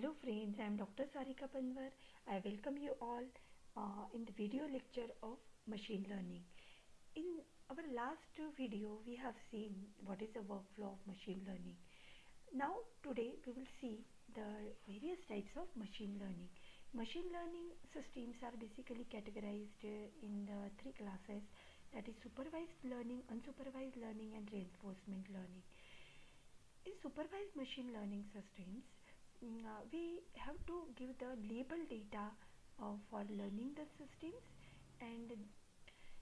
Hello friends, I am Dr. Sarika Panwar. I welcome you all in the video lecture of machine learning. In our last video, we have seen what is the workflow of machine learning. Now today we will see the various types of machine learning. Machine learning systems are basically categorized in the three classes, that is supervised learning, unsupervised learning and reinforcement learning. In supervised machine learning systems, we have to give the label data for learning the systems, and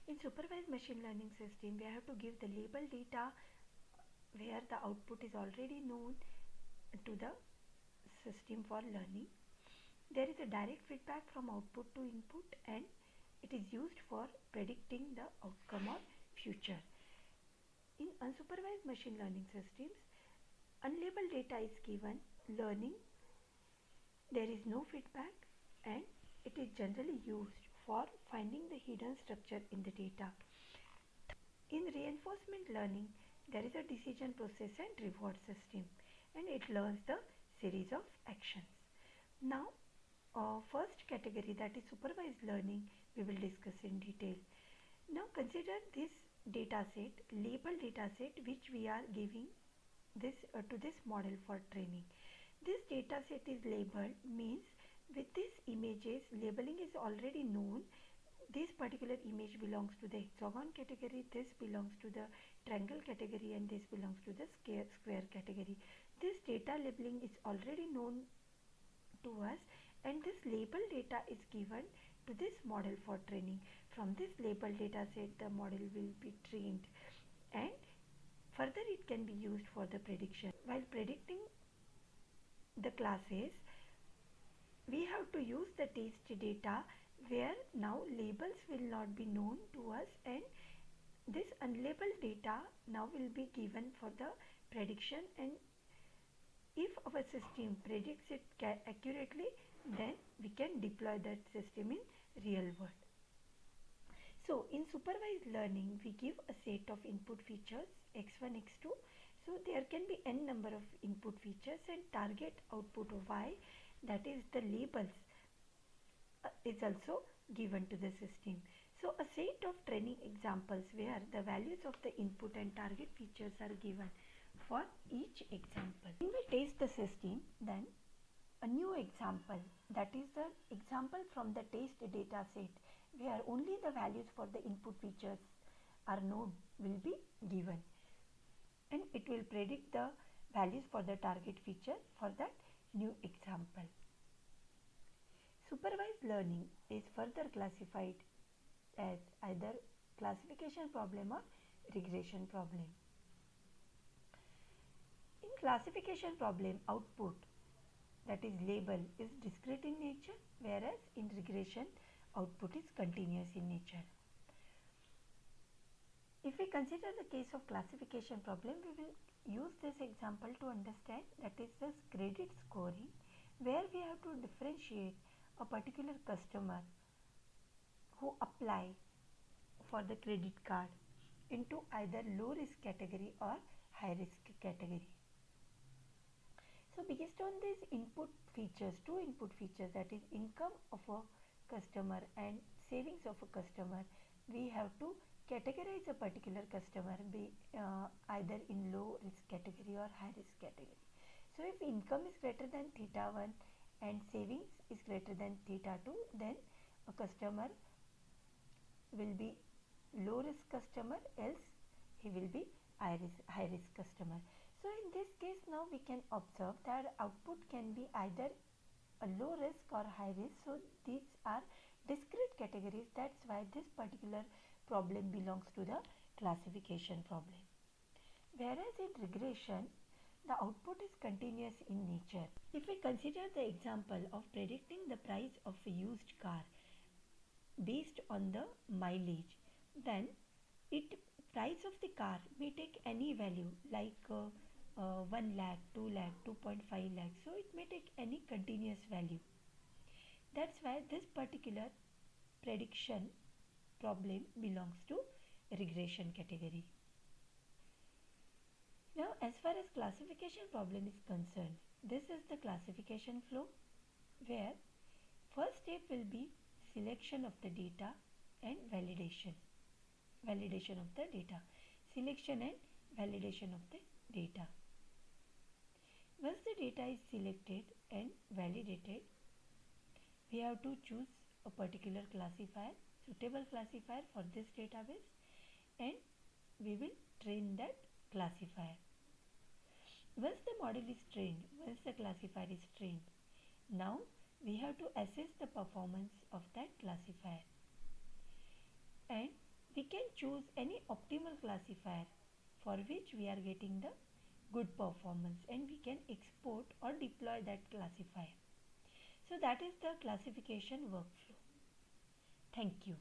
in supervised machine learning system we have to give the label data where the output is already known to the system for learning. There is a direct feedback from output to input, and it is used for predicting the outcome or future. In unsupervised machine learning systems, unlabeled data is given, learning, there is no feedback, and it is generally used for finding the hidden structure in the data. In reinforcement learning, there is a decision process and reward system, and it learns the series of actions. Now, first category, that is supervised learning, we will discuss in detail. Now consider this data set, labeled data set, which we are giving this to this model for training. This data set is labeled, means with these images labeling is already known. This particular image belongs to the hexagon category, this belongs to the triangle category, and this belongs to the square category. This data labeling is already known to us, and this label data is given to this model for training. From this label data set the model will be trained, and further it can be used for the prediction. While predicting the classes, we have to use the test data where now labels will not be known to us, and this unlabeled data now will be given for the prediction, and if our system predicts it accurately, then we can deploy that system in real world. So in supervised learning we give a set of input features x1, x2. So there can be n number of input features, and target output of y, that is the labels, is also given to the system. So a set of training examples where the values of the input and target features are given for each example. When we test the system, then a new example, that is the example from the test data set where only the values for the input features are known, will be given, and it will predict the values for the target feature for that new example. Supervised learning is further classified as either classification problem or regression problem. In classification problem, output, that is label, is discrete in nature, whereas in regression output is continuous in nature. If we consider the case of classification problem, we will use this example to understand, that is this credit scoring, where we have to differentiate a particular customer who apply for the credit card into either low risk category or high risk category. So based on these input features, two input features, that is income of a customer and savings of a customer, we have to categorize a particular customer either in low risk category or high risk category. So if income is greater than theta 1 and savings is greater than theta 2, then a customer will be low risk customer, else he will be high risk customer. So in this case now we can observe that output can be either a low risk or high risk. So these are discrete categories, that's why this particular problem belongs to the classification problem. Whereas in regression the output is continuous in nature. If we consider the example of predicting the price of a used car based on the mileage, then price of the car may take any value like 1 lakh, 2 lakh, 2.5 lakh. So it may take any continuous value. That's why this particular prediction problem belongs to regression category. Now as far as classification problem is concerned, this is the classification classification flow, where first step will be selection of the data and validation. Validation of the data. Selection and validation of the data. Once the data is selected and validated, we have to choose a particular classifier, suitable classifier for this database, and we will train that classifier. Once the model is trained, once the classifier is trained, now we have to assess the performance of that classifier, and we can choose any optimal classifier for which we are getting the good performance, and we can export or deploy that classifier. So that is the classification workflow. Thank you.